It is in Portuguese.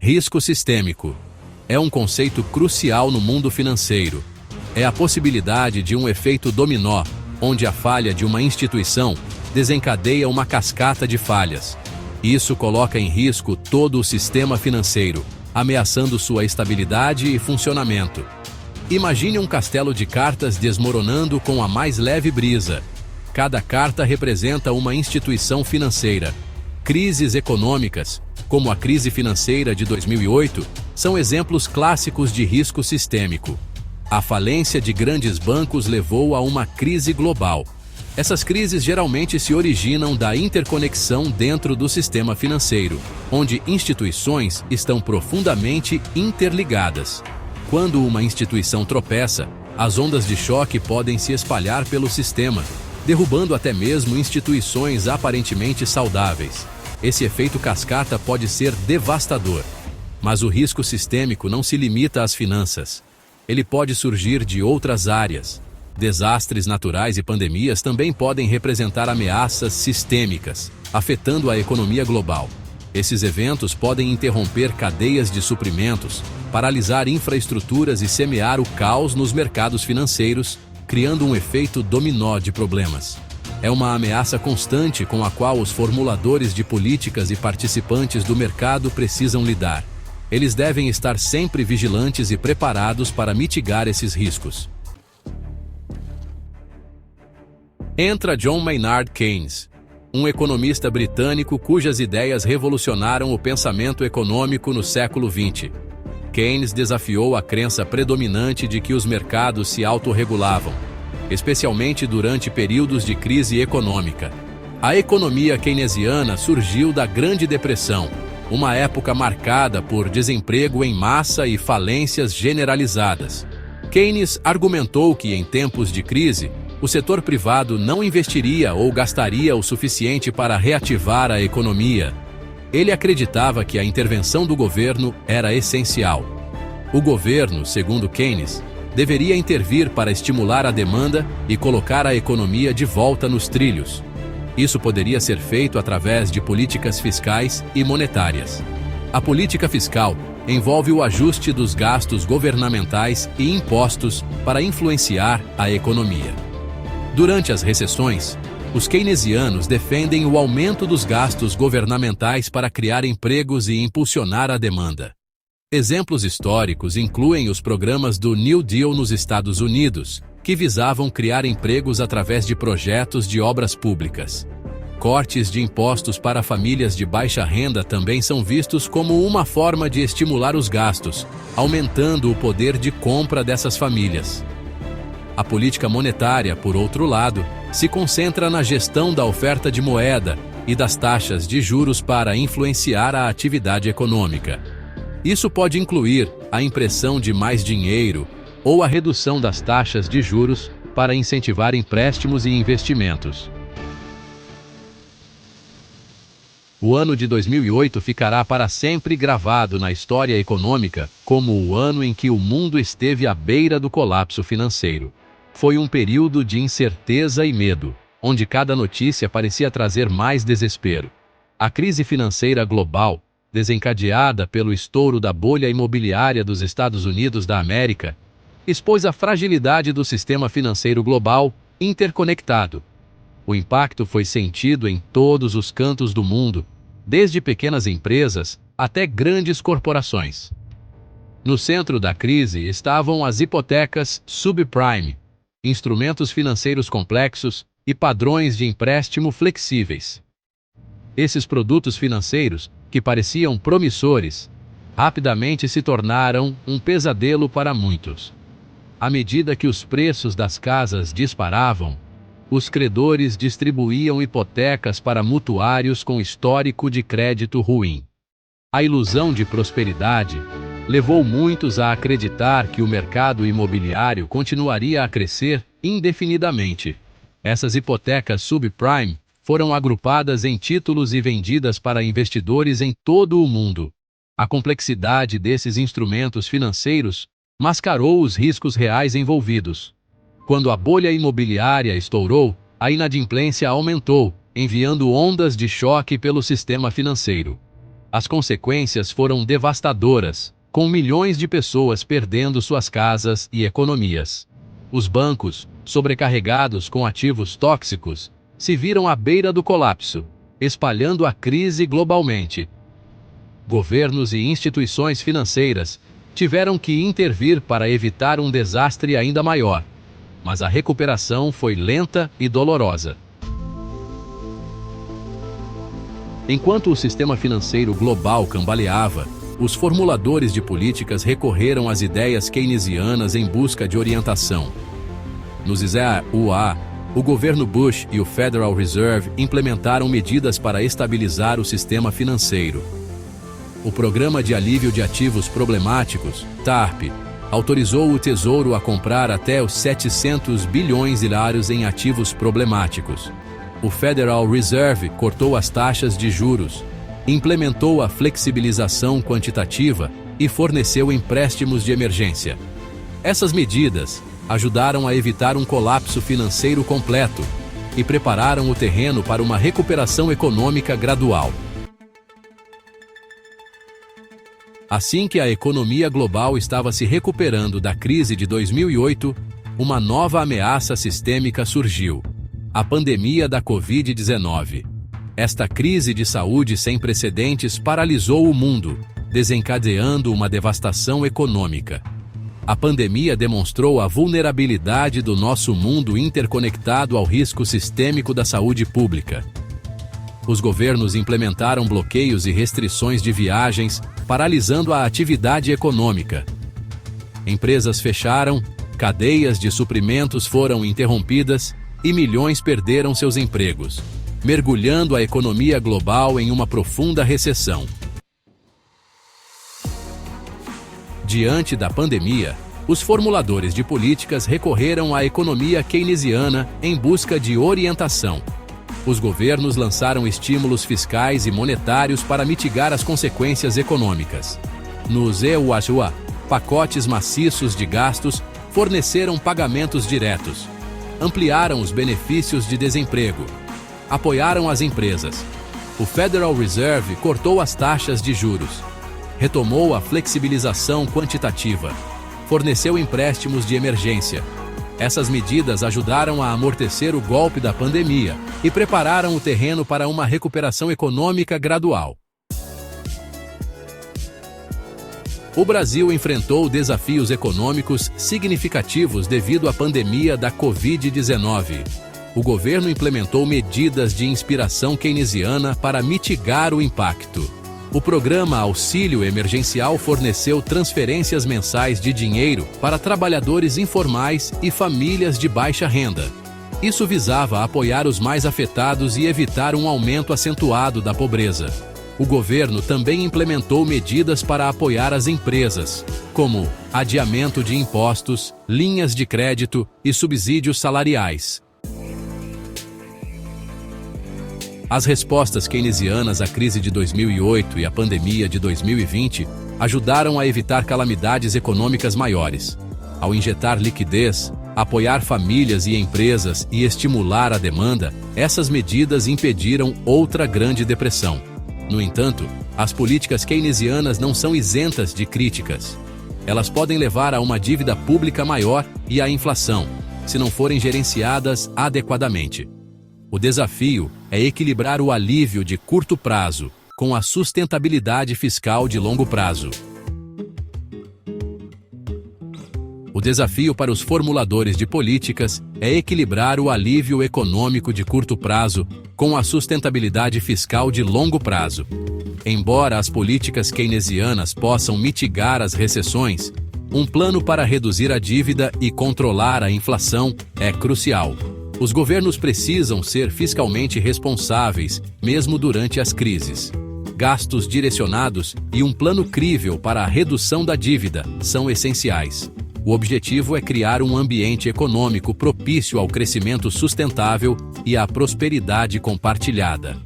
Risco sistêmico é um conceito crucial no mundo financeiro. É a possibilidade de um efeito dominó, onde a falha de uma instituição desencadeia uma cascata de falhas. Isso coloca em risco todo o sistema financeiro, ameaçando sua estabilidade e funcionamento. Imagine um castelo de cartas desmoronando com a mais leve brisa. Cada carta representa uma instituição financeira. Crises econômicas, como a crise financeira de 2008, são exemplos clássicos de risco sistêmico. A falência de grandes bancos levou a uma crise global. Essas crises geralmente se originam da interconexão dentro do sistema financeiro, onde instituições estão profundamente interligadas. Quando uma instituição tropeça, as ondas de choque podem se espalhar pelo sistema, derrubando até mesmo instituições aparentemente saudáveis. Esse efeito cascata pode ser devastador. Mas o risco sistêmico não se limita às finanças. Ele pode surgir de outras áreas. Desastres naturais e pandemias também podem representar ameaças sistêmicas, afetando a economia global. Esses eventos podem interromper cadeias de suprimentos, paralisar infraestruturas e semear o caos nos mercados financeiros, criando um efeito dominó de problemas. É uma ameaça constante com a qual os formuladores de políticas e participantes do mercado precisam lidar. Eles devem estar sempre vigilantes e preparados para mitigar esses riscos. Entra John Maynard Keynes, um economista britânico cujas ideias revolucionaram o pensamento econômico no século XX. Keynes desafiou a crença predominante de que os mercados se autorregulavam, especialmente durante períodos de crise econômica. A economia keynesiana surgiu da Grande Depressão, uma época marcada por desemprego em massa e falências generalizadas. Keynes argumentou que, em tempos de crise, o setor privado não investiria ou gastaria o suficiente para reativar a economia. Ele acreditava que a intervenção do governo era essencial. O governo, segundo Keynes, deveria intervir para estimular a demanda e colocar a economia de volta nos trilhos. Isso poderia ser feito através de políticas fiscais e monetárias. A política fiscal envolve o ajuste dos gastos governamentais e impostos para influenciar a economia. Durante as recessões, os keynesianos defendem o aumento dos gastos governamentais para criar empregos e impulsionar a demanda. Exemplos históricos incluem os programas do New Deal nos Estados Unidos, que visavam criar empregos através de projetos de obras públicas. Cortes de impostos para famílias de baixa renda também são vistos como uma forma de estimular os gastos, aumentando o poder de compra dessas famílias. A política monetária, por outro lado, se concentra na gestão da oferta de moeda e das taxas de juros para influenciar a atividade econômica. Isso pode incluir a impressão de mais dinheiro ou a redução das taxas de juros para incentivar empréstimos e investimentos. O ano de 2008 ficará para sempre gravado na história econômica como o ano em que o mundo esteve à beira do colapso financeiro. Foi um período de incerteza e medo, onde cada notícia parecia trazer mais desespero. A crise financeira global, desencadeada pelo estouro da bolha imobiliária dos Estados Unidos da América, expôs a fragilidade do sistema financeiro global interconectado. O impacto foi sentido em todos os cantos do mundo, desde pequenas empresas até grandes corporações. No centro da crise estavam as hipotecas subprime, instrumentos financeiros complexos e padrões de empréstimo flexíveis. Esses produtos financeiros, que pareciam promissores, rapidamente se tornaram um pesadelo para muitos. À medida que os preços das casas disparavam, os credores distribuíam hipotecas para mutuários com histórico de crédito ruim. A ilusão de prosperidade levou muitos a acreditar que o mercado imobiliário continuaria a crescer indefinidamente. Essas hipotecas subprime foram agrupadas em títulos e vendidas para investidores em todo o mundo. A complexidade desses instrumentos financeiros mascarou os riscos reais envolvidos. Quando a bolha imobiliária estourou, a inadimplência aumentou, enviando ondas de choque pelo sistema financeiro. As consequências foram devastadoras, com milhões de pessoas perdendo suas casas e economias. Os bancos, sobrecarregados com ativos tóxicos, se viram à beira do colapso, espalhando a crise globalmente. Governos e instituições financeiras tiveram que intervir para evitar um desastre ainda maior, mas a recuperação foi lenta e dolorosa. Enquanto o sistema financeiro global cambaleava, os formuladores de políticas recorreram às ideias keynesianas em busca de orientação. Nos USA, o governo Bush e o Federal Reserve implementaram medidas para estabilizar o sistema financeiro. O Programa de Alívio de Ativos Problemáticos, TARP, autorizou o Tesouro a comprar até os 700 bilhões diários em ativos problemáticos. O Federal Reserve cortou as taxas de juros, implementou a flexibilização quantitativa e forneceu empréstimos de emergência. Essas medidas ajudaram a evitar um colapso financeiro completo e prepararam o terreno para uma recuperação econômica gradual. Assim que a economia global estava se recuperando da crise de 2008, uma nova ameaça sistêmica surgiu: a pandemia da Covid-19. Esta crise de saúde sem precedentes paralisou o mundo, desencadeando uma devastação econômica. A pandemia demonstrou a vulnerabilidade do nosso mundo interconectado ao risco sistêmico da saúde pública. Os governos implementaram bloqueios e restrições de viagens, paralisando a atividade econômica. Empresas fecharam, cadeias de suprimentos foram interrompidas e milhões perderam seus empregos, mergulhando a economia global em uma profunda recessão. Diante da pandemia, os formuladores de políticas recorreram à economia keynesiana em busca de orientação. Os governos lançaram estímulos fiscais e monetários para mitigar as consequências econômicas. Nos EUA, pacotes maciços de gastos forneceram pagamentos diretos, ampliaram os benefícios de desemprego, apoiaram as empresas. O Federal Reserve cortou as taxas de juros, retomou a flexibilização quantitativa, forneceu empréstimos de emergência. Essas medidas ajudaram a amortecer o golpe da pandemia e prepararam o terreno para uma recuperação econômica gradual. O Brasil enfrentou desafios econômicos significativos devido à pandemia da Covid-19. O governo implementou medidas de inspiração keynesiana para mitigar o impacto. O programa Auxílio Emergencial forneceu transferências mensais de dinheiro para trabalhadores informais e famílias de baixa renda. Isso visava apoiar os mais afetados e evitar um aumento acentuado da pobreza. O governo também implementou medidas para apoiar as empresas, como adiamento de impostos, linhas de crédito e subsídios salariais. As respostas keynesianas à crise de 2008 e à pandemia de 2020 ajudaram a evitar calamidades econômicas maiores. Ao injetar liquidez, apoiar famílias e empresas e estimular a demanda, essas medidas impediram outra grande depressão. No entanto, as políticas keynesianas não são isentas de críticas. Elas podem levar a uma dívida pública maior e à inflação, se não forem gerenciadas adequadamente. O desafio é equilibrar o alívio de curto prazo com a sustentabilidade fiscal de longo prazo. O desafio para os formuladores de políticas é equilibrar o alívio econômico de curto prazo com a sustentabilidade fiscal de longo prazo. Embora as políticas keynesianas possam mitigar as recessões, um plano para reduzir a dívida e controlar a inflação é crucial. Os governos precisam ser fiscalmente responsáveis, mesmo durante as crises. Gastos direcionados e um plano crível para a redução da dívida são essenciais. O objetivo é criar um ambiente econômico propício ao crescimento sustentável e à prosperidade compartilhada.